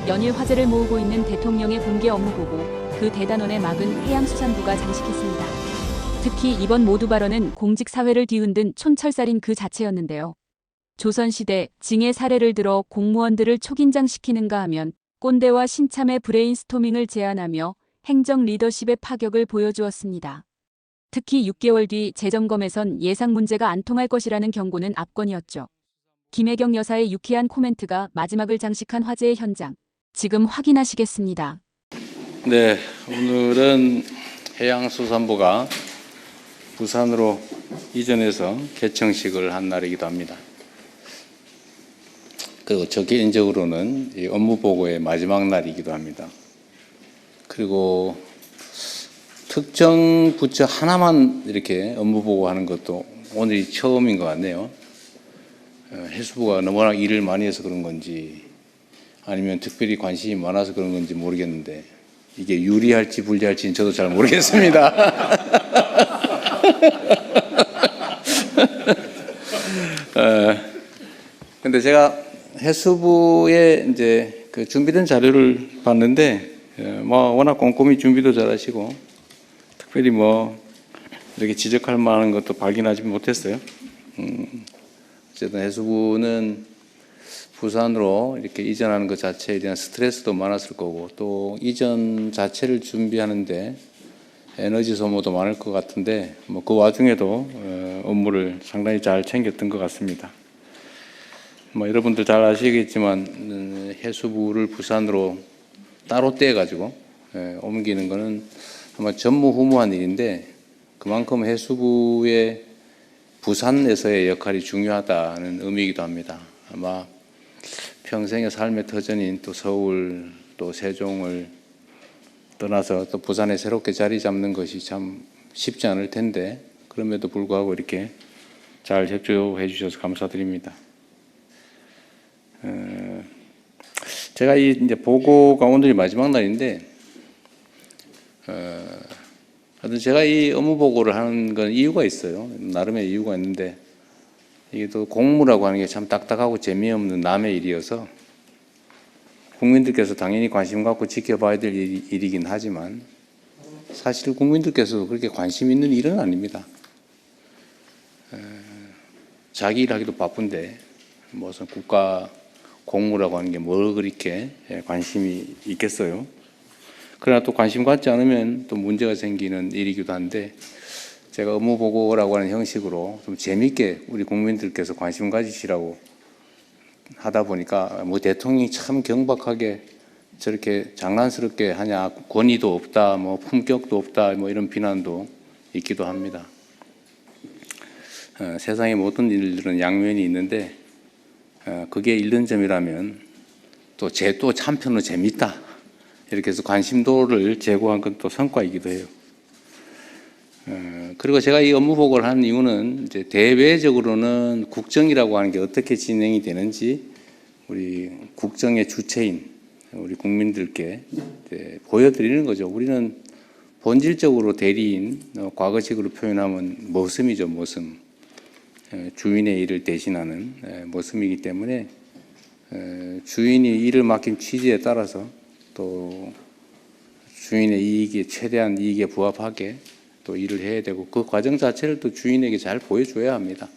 연일 화제를 모으고 있는 대통령의 공개 업무보고, 그 대단원의 막은 해양수산부가 장식했습니다. 특히 이번 모두 발언은 공직사회를 뒤흔든 촌철살인 그 자체였는데요. 조선시대 징의 사례를 들어 공무원들을 초긴장시키는가 하면 꼰대와 신참의 브레인스토밍을 제안하며 행정 리더십의 파격을 보여주었습니다. 특히 6개월 뒤 재점검에선 예상 문제가 안 통할 것이라는 경고는 압권이었죠. 김혜경 여사의 유쾌한 코멘트가 마지막을 장식한 화제의 현장. 지금 확인하시겠습니다. 네, 오늘은 해양수산부가 부산으로 이전해서 개청식을 한 날이기도 합니다. 그리고 저 개인적으로는 이 업무 보고의 마지막 날이기도 합니다. 그리고 특정 부처 하나만 이렇게 업무 보고하는 것도 오늘이 처음인 것 같네요. 해수부가 너무나 일을 많이 해서 그런 건지 아니면 특별히 관심이 많아서 그런 건지 모르겠는데 이게 유리할지 불리할지는 저도 잘 모르겠습니다. 근데 제가 해수부에 이제 그 준비된 자료를 봤는데 뭐 워낙 꼼꼼히 준비도 잘하시고 특별히 뭐 이렇게 지적할 만한 것도 발견하지 못했어요. 어쨌든 해수부는 부산으로 이렇게 이전하는 것 자체에 대한 스트레스도 많았을 거고 또 이전 자체를 준비하는데 에너지 소모도 많을 것 같은데 뭐 그 와중에도 업무를 상당히 잘 챙겼던 것 같습니다. 뭐 여러분들 잘 아시겠지만 해수부를 부산으로 따로 떼가지고 옮기는 것은 아마 전무후무한 일인데 그만큼 해수부의 부산에서의 역할이 중요하다는 의미이기도 합니다. 아마 평생의 삶의 터전인 또 서울 또 세종을 떠나서 또 부산에 새롭게 자리 잡는 것이 참 쉽지 않을 텐데 그럼에도 불구하고 이렇게 잘 협조해 주셔서 감사드립니다. 제가 이제 보고가 오늘이 마지막 날인데 하여튼 제가 이 업무 보고를 하는 건 이유가 있어요. 나름의 이유가 있는데 이게 또 공무라고 하는 게 참 딱딱하고 재미없는 남의 일이어서 국민들께서 당연히 관심 갖고 지켜봐야 될 일이긴 하지만 사실 국민들께서도 그렇게 관심 있는 일은 아닙니다. 자기 일하기도 바쁜데 무슨 국가 공무라고 하는 게 뭘 그렇게 관심이 있겠어요. 그러나 또 관심 갖지 않으면 또 문제가 생기는 일이기도 한데 제가 업무 보고라고 하는 형식으로 좀 재밌게 우리 국민들께서 관심 가지시라고 하다 보니까 뭐 대통령이 참 경박하게 저렇게 장난스럽게 하냐, 권위도 없다, 뭐 품격도 없다, 뭐 이런 비난도 있기도 합니다. 세상의 모든 일들은 양면이 있는데 그게 잃는 점이라면 또 한편으로 재밌다 이렇게 해서 관심도를 제고한 건 또 성과이기도 해요. 그리고 제가 이 업무 보고를 하는 이유는 이제 대외적으로는 국정이라고 하는 게 어떻게 진행이 되는지 우리 국정의 주체인 우리 국민들께 보여드리는 거죠. 우리는 본질적으로 대리인, 과거식으로 표현하면 머슴이죠, 머슴. 주인의 일을 대신하는 머슴이기 때문에 주인이 일을 맡긴 취지에 따라서 또 주인의 이익에 최대한 이익에 부합하게 또 일을 해야 되고 그 과정 자체를 또 주인에게 잘 보여줘야 합니다.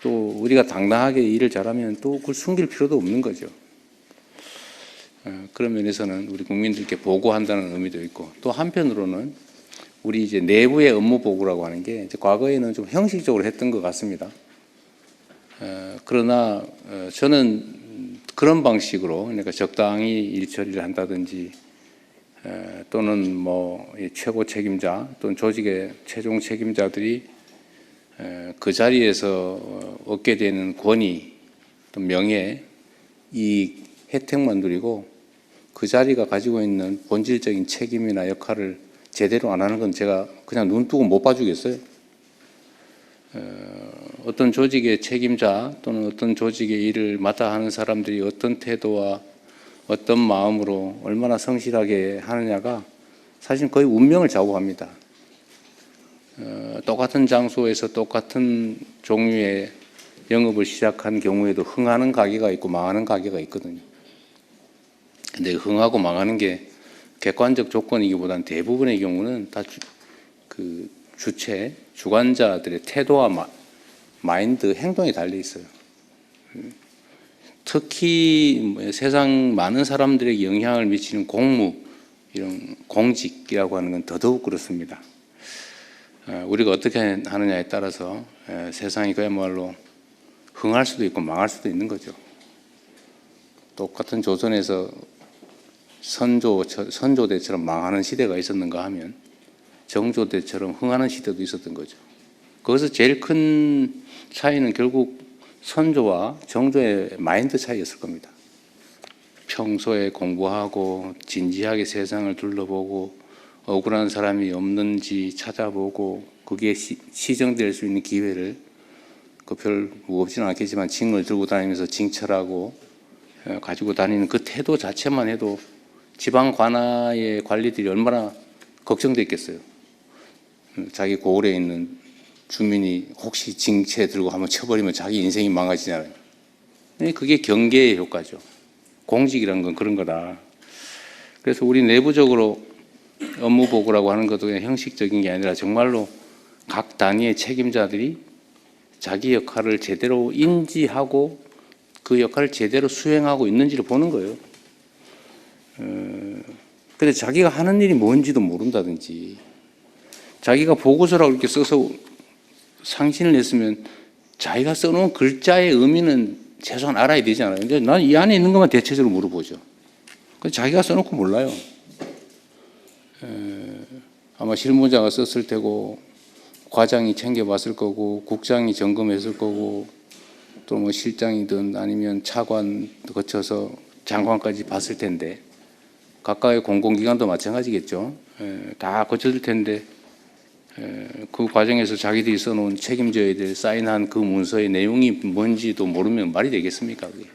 또 우리가 당당하게 일을 잘하면 또 그걸 숨길 필요도 없는 거죠. 그런 면에서는 우리 국민들께 보고한다는 의미도 있고 또 한편으로는 우리 이제 내부의 업무 보고라고 하는 게 이제 과거에는 좀 형식적으로 했던 것 같습니다. 그러나 저는 그런 방식으로 그러니까 적당히 일 처리를 한다든지 또는 뭐 최고 책임자 또는 조직의 최종 책임자들이 그 자리에서 얻게 되는 권위, 또 명예, 이익, 혜택만 누리고 그 자리가 가지고 있는 본질적인 책임이나 역할을 제대로 안 하는 건 제가 그냥 눈 뜨고 못 봐주겠어요. 어떤 조직의 책임자 또는 어떤 조직의 일을 맡아 하는 사람들이 어떤 태도와 어떤 마음으로 얼마나 성실하게 하느냐가 사실 거의 운명을 좌우합니다. 똑같은 장소에서 똑같은 종류의 영업을 시작한 경우에도 흥하는 가게가 있고 망하는 가게가 있거든요. 근데 흥하고 망하는 게 객관적 조건이기보다는 대부분의 경우는 다 그 주체, 주관자들의 태도와 마인드, 행동에 달려 있어요. 특히 세상 많은 사람들에게 영향을 미치는 공무, 이런 공직이라고 하는 건 더더욱 그렇습니다. 우리가 어떻게 하느냐에 따라서 세상이 그야말로 흥할 수도 있고 망할 수도 있는 거죠. 똑같은 조선에서 선조대처럼 망하는 시대가 있었는가 하면 정조대처럼 흥하는 시대도 있었던 거죠. 거기서 제일 큰 차이는 결국 선조와 정조의 마인드 차이였을 겁니다. 평소에 공부하고 진지하게 세상을 둘러보고 억울한 사람이 없는지 찾아보고 거기에 시정될 수 있는 기회를 별 무겁지는 않겠지만 징을 들고 다니면서 징철하고 가지고 다니는 그 태도 자체만 해도 지방 관아의 관리들이 얼마나 걱정됐겠어요. 자기 고을에 있는 주민이 혹시 징체 들고 한번 쳐버리면 자기 인생이 망가지잖아요. 그게 경계의 효과죠. 공직이라는 건 그런 거다. 그래서 우리 내부적으로 업무 보고라고 하는 것도 그냥 형식적인 게 아니라 정말로 각 단위의 책임자들이 자기 역할을 제대로 인지하고 그 역할을 제대로 수행하고 있는지를 보는 거예요. 근데 자기가 하는 일이 뭔지도 모른다든지 자기가 보고서라고 이렇게 써서 상신을 냈으면 자기가 써놓은 글자의 의미는 최소한 알아야 되잖아요. 근데 난 이 안에 있는 것만 대체적으로 물어보죠. 자기가 써놓고 몰라요. 아마 실무자가 썼을 테고 과장이 챙겨봤을 거고 국장이 점검했을 거고 또 뭐 실장이든 아니면 차관 거쳐서 장관까지 봤을 텐데 각각의 공공기관도 마찬가지겠죠. 다 거쳤을 텐데 그 과정에서 자기들이 써놓은 책임져야 될 사인한 그 문서의 내용이 뭔지도 모르면 말이 되겠습니까? 그게.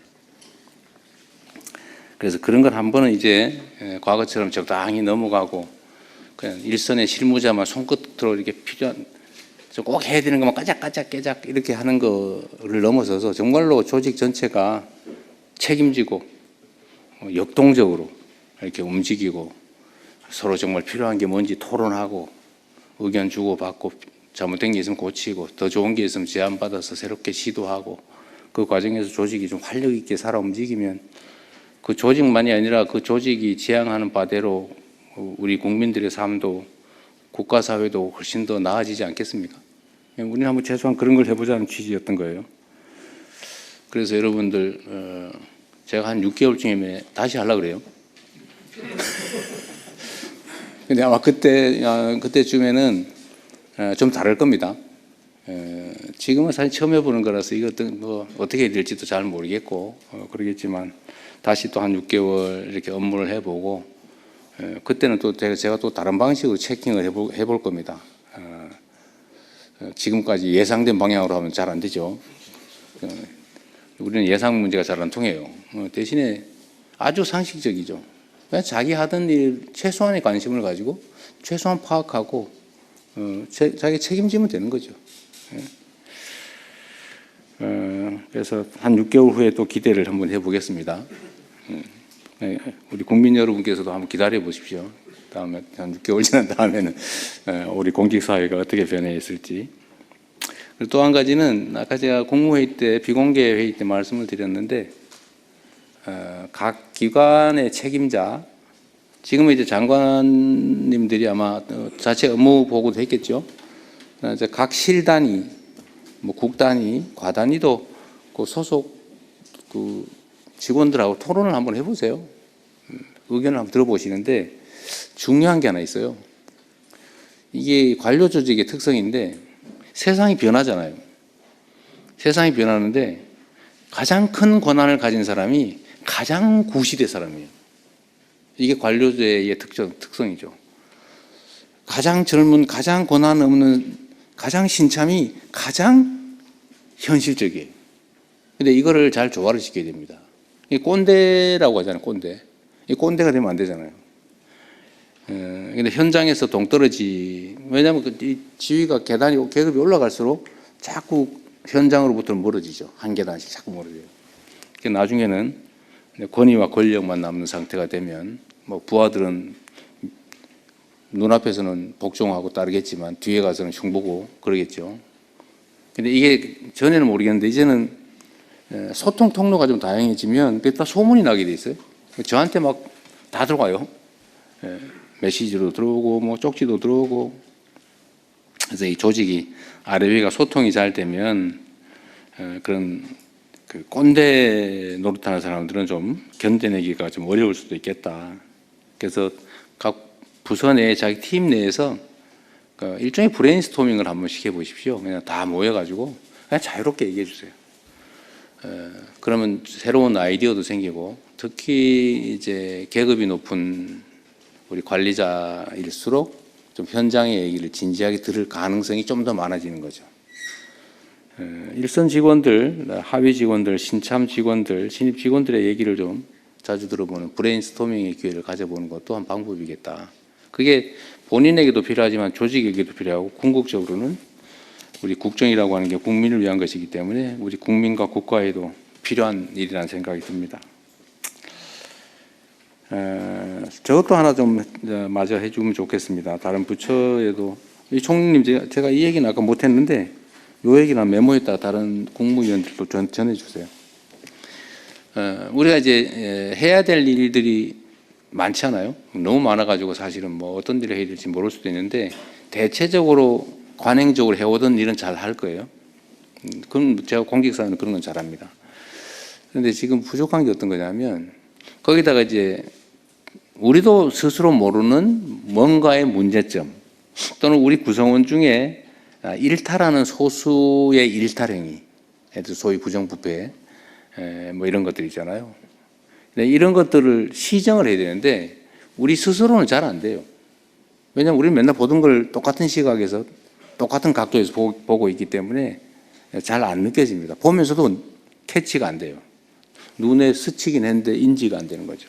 그래서 그런 걸 한 번은 이제 과거처럼 적당히 넘어가고 그냥 일선의 실무자만 손끝으로 이렇게 필요한 꼭 해야 되는 것만 까작까작 깨작 이렇게 하는 거를 넘어서서 정말로 조직 전체가 책임지고 역동적으로 이렇게 움직이고 서로 정말 필요한 게 뭔지 토론하고 의견 주고받고 잘못된 게 있으면 고치고 더 좋은 게 있으면 제안받아서 새롭게 시도하고 그 과정에서 조직이 좀 활력 있게 살아 움직이면 그 조직만이 아니라 그 조직이 지향하는 바대로 우리 국민들의 삶도 국가 사회도 훨씬 더 나아지지 않겠습니까? 우리는 한번 최소한 그런 걸 해보자는 취지였던 거예요. 그래서 여러분들 제가 한 6개월쯤에 다시 하려고 그래요. 근데 아마 그때쯤에는 좀 다를 겁니다. 지금은 사실 처음 해보는 거라서 이것도 뭐 어떻게 해야 될지도 잘 모르겠고 그러겠지만 다시 또 한 6개월 이렇게 업무를 해보고 그때는 또 제가 또 다른 방식으로 체킹을 해볼 겁니다. 지금까지 예상된 방향으로 하면 잘 안 되죠. 우리는 예상 문제가 잘 안 통해요. 대신에 아주 상식적이죠. 그냥 자기 하던 일 최소한의 관심을 가지고 최소한 파악하고 자기 책임지면 되는 거죠. 그래서 한 6개월 후에 또 기대를 한번 해보겠습니다. 우리 국민 여러분께서도 한번 기다려 보십시오. 다음에 한 6개월 지난 다음에는 우리 공직사회가 어떻게 변해 있을지. 또 한 가지는 아까 제가 국무회의 때 비공개 회의 때 말씀을 드렸는데 각 기관의 책임자 지금은 이제 장관님들이 아마 자체 업무 보고도 했겠죠. 이제 각 실 단위, 뭐 국 단위, 과 단위도 그 소속 그 직원들하고 토론을 한번 해보세요. 의견을 한번 들어보시는데 중요한 게 하나 있어요. 이게 관료 조직의 특성인데 세상이 변하잖아요. 세상이 변하는데 가장 큰 권한을 가진 사람이 가장 구시대 사람이에요. 이게 관료제의 특성이죠. 가장 젊은, 가장 권한 없는, 가장 신참이 가장 현실적이에요. 근데 이거를 잘 조화를 시켜야 됩니다. 이 꼰대라고 하잖아요, 꼰대. 이 꼰대가 되면 안 되잖아요. 근데 현장에서 동떨어지, 왜냐하면 이 지위가 계급이 올라갈수록 자꾸 현장으로부터 멀어지죠. 한 계단씩 자꾸 멀어져요. 나중에는 권위와 권력만 남는 상태가 되면 뭐 부하들은 눈앞에서는 복종하고 따르겠지만 뒤에 가서는 흉보고 그러겠죠. 근데 이게 전에는 모르겠는데 이제는 소통 통로가 좀 다양해지면 그게 다 소문이 나게 돼 있어요. 저한테 막 다 들어가요. 메시지로 들어오고 뭐 쪽지도 들어오고. 그래서 이 조직이 아래 위가 소통이 잘 되면 그런 그 꼰대 노릇하는 사람들은 좀 견뎌내기가 좀 어려울 수도 있겠다. 그래서 각 부서 내 자기 팀 내에서 일종의 브레인스토밍을 한번 시켜보십시오. 그냥 다 모여가지고 그냥 자유롭게 얘기해 주세요. 그러면 새로운 아이디어도 생기고, 특히 이제 계급이 높은 우리 관리자일수록 좀 현장의 얘기를 진지하게 들을 가능성이 좀 더 많아지는 거죠. 일선 직원들, 하위 직원들, 신참 직원들, 신입 직원들의 얘기를 좀 자주 들어보는 브레인스토밍의 기회를 가져보는 것도 한 방법이겠다. 그게 본인에게도 필요하지만 조직에게도 필요하고, 궁극적으로는 우리 국정이라고 하는 게 국민을 위한 것이기 때문에 우리 국민과 국가에도 필요한 일이라는 생각이 듭니다. 저것도 하나 좀 마저 해주면 좋겠습니다. 다른 부처에도. 이 총리님, 제가 이 얘기는 아까 못했는데 이 얘기는 메모했다가 다른 국무위원들도 전해주세요. 우리가 이제 해야 될 일들이 많잖아요. 너무 많아가지고 사실은 뭐 어떤 일을 해야 될지 모를 수도 있는데, 대체적으로 관행적으로 해오던 일은 잘 할 거예요. 그럼 제가 공직사는 그런 건 잘합니다. 그런데 지금 부족한 게 어떤 거냐면, 거기다가 이제 우리도 스스로 모르는 뭔가의 문제점, 또는 우리 구성원 중에 일탈하는 소수의 일탈행위, 소위 부정부패, 뭐 이런 것들 있잖아요. 이런 것들을 시정을 해야 되는데 우리 스스로는 잘 안 돼요. 왜냐하면 우리는 맨날 보던 걸 똑같은 시각에서 똑같은 각도에서 보고 있기 때문에 잘 안 느껴집니다. 보면서도 캐치가 안 돼요. 눈에 스치긴 했는데 인지가 안 되는 거죠.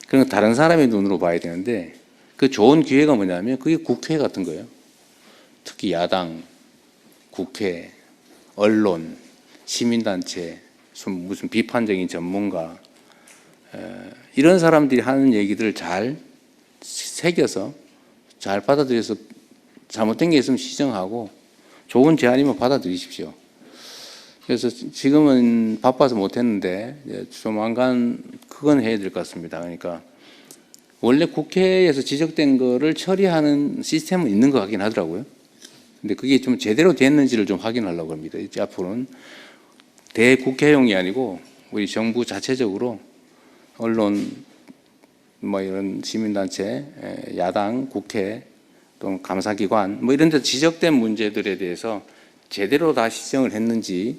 그러니까 다른 사람의 눈으로 봐야 되는데, 그 좋은 기회가 뭐냐면 그게 국회 같은 거예요. 특히 야당, 국회, 언론, 시민단체, 무슨 비판적인 전문가, 이런 사람들이 하는 얘기들을 잘 새겨서 잘 받아들여서 잘못된 게 있으면 시정하고, 좋은 제안이면 받아들이십시오. 그래서 지금은 바빠서 못했는데 조만간 그건 해야 될 것 같습니다. 그러니까 원래 국회에서 지적된 거를 처리하는 시스템은 있는 것 같긴 하더라고요. 근데 그게 좀 제대로 됐는지를 좀 확인하려고 합니다. 이제 앞으로는 대국회용이 아니고 우리 정부 자체적으로 언론, 뭐 이런 시민단체, 야당, 국회, 또는 감사기관, 뭐 이런 데 지적된 문제들에 대해서 제대로 다 시정을 했는지,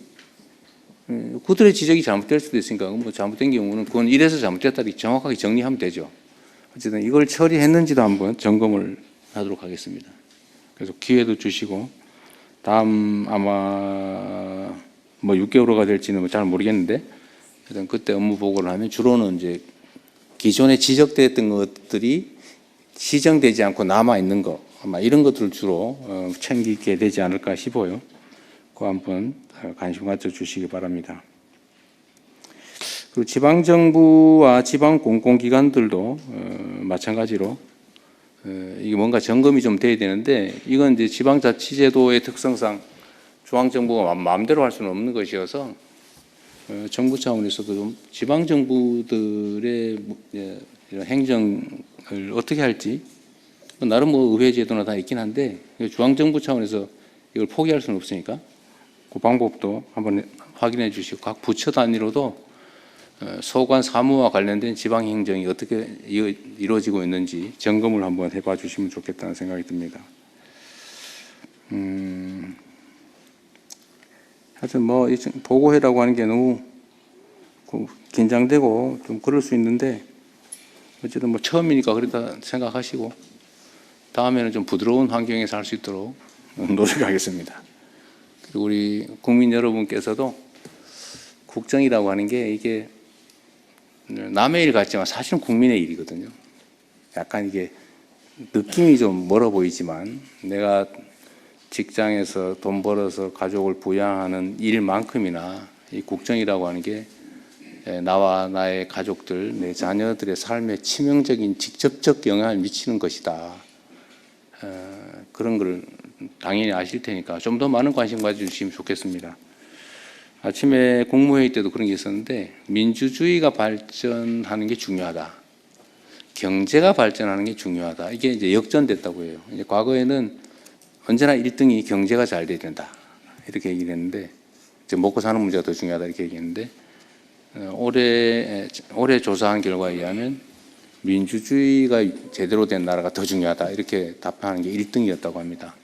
그들의 지적이 잘못될 수도 있으니까 뭐 잘못된 경우는 그건 이래서 잘못됐다 이렇게 정확하게 정리하면 되죠. 어쨌든 이걸 처리했는지도 한번 점검을 하도록 하겠습니다. 그래서 기회도 주시고, 다음 아마 뭐 6개월호가 될지는 잘 모르겠는데, 일단 그때 업무 보고를 하면 주로는 이제 기존에 지적됐던 것들이 시정되지 않고 남아 있는 거, 아마 이런 것들을 주로 챙기게 되지 않을까 싶어요. 그거 한번 관심 가져 주시기 바랍니다. 그리고 지방정부와 지방공공기관들도 마찬가지로 이게 뭔가 점검이 좀 돼야 되는데, 이건 이제 지방자치제도의 특성상 중앙정부가 마음대로 할 수는 없는 것이어서 정부 차원에서도 좀 지방정부들의 행정을 어떻게 할지, 나름 뭐 의회제도나 다 있긴 한데 중앙정부 차원에서 이걸 포기할 수는 없으니까 그 방법도 한번 확인해 주시고, 각 부처 단위로도 소관 사무와 관련된 지방 행정이 어떻게 이루어지고 있는지 점검을 한번 해봐 주시면 좋겠다는 생각이 듭니다. 하여튼 뭐 보고회라고 하는 게 너무 긴장되고 좀 그럴 수 있는데, 어쨌든 뭐 처음이니까 그렇다 생각하시고 다음에는 좀 부드러운 환경에서 할 수 있도록 노력하겠습니다. 그리고 우리 국민 여러분께서도 국정이라고 하는 게 이게 남의 일 같지만 사실은 국민의 일이거든요. 약간 이게 느낌이 좀 멀어 보이지만 내가 직장에서 돈 벌어서 가족을 부양하는 일만큼이나 이 국정이라고 하는 게 나와 나의 가족들, 내 자녀들의 삶에 치명적인 직접적 영향을 미치는 것이다. 그런 걸 당연히 아실 테니까 좀 더 많은 관심 가져주시면 좋겠습니다. 아침에 국무회의 때도 그런 게 있었는데 민주주의가 발전하는 게 중요하다. 경제가 발전하는 게 중요하다. 이게 이제 역전됐다고 해요. 이제 과거에는 언제나 1등이 경제가 잘 돼야 된다. 이렇게 얘기를 했는데 이제 먹고 사는 문제가 더 중요하다 이렇게 얘기했는데 올해 조사한 결과에 의하면 민주주의가 제대로 된 나라가 더 중요하다 이렇게 답하는 게 1등이었다고 합니다.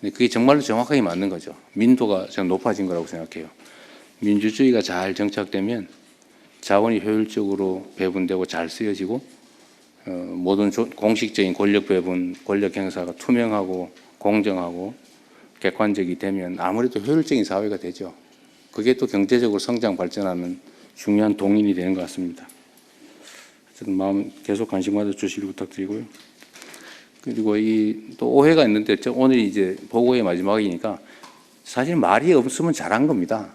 근데 그게 정말로 정확하게 맞는 거죠. 민도가 저는 높아진 거라고 생각해요. 민주주의가 잘 정착되면 자원이 효율적으로 배분되고 잘 쓰여지고 모든 공식적인 권력 배분, 권력 행사가 투명하고 공정하고 객관적이 되면 아무래도 효율적인 사회가 되죠. 그게 또 경제적으로 성장 발전하는 중요한 동인이 되는 것 같습니다. 어쨌든 마음 계속 관심 가져 주시길 부탁드리고요. 그리고 또 오해가 있는데 오늘이 이제 보고의 마지막이니까 사실 말이 없으면 잘한 겁니다.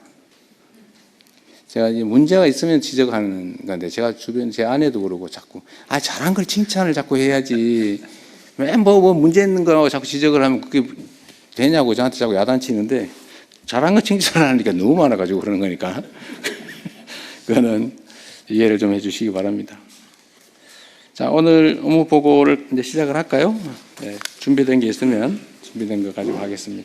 제가 이제 문제가 있으면 지적하는 건데 제가 주변 제 아내도 그러고 자꾸 잘한 걸 칭찬을 자꾸 해야지 왜 뭐 문제 있는 거라고 자꾸 지적을 하면 그게 되냐고 저한테 자꾸 야단치는데 잘한 거 칭찬을 하니까 너무 많아가지고 그러는 거니까 그거는 이해를 좀 해주시기 바랍니다. 자, 오늘 업무 보고를 이제 시작을 할까요? 네, 준비된 게 있으면 준비된 거 가지고 하겠습니다.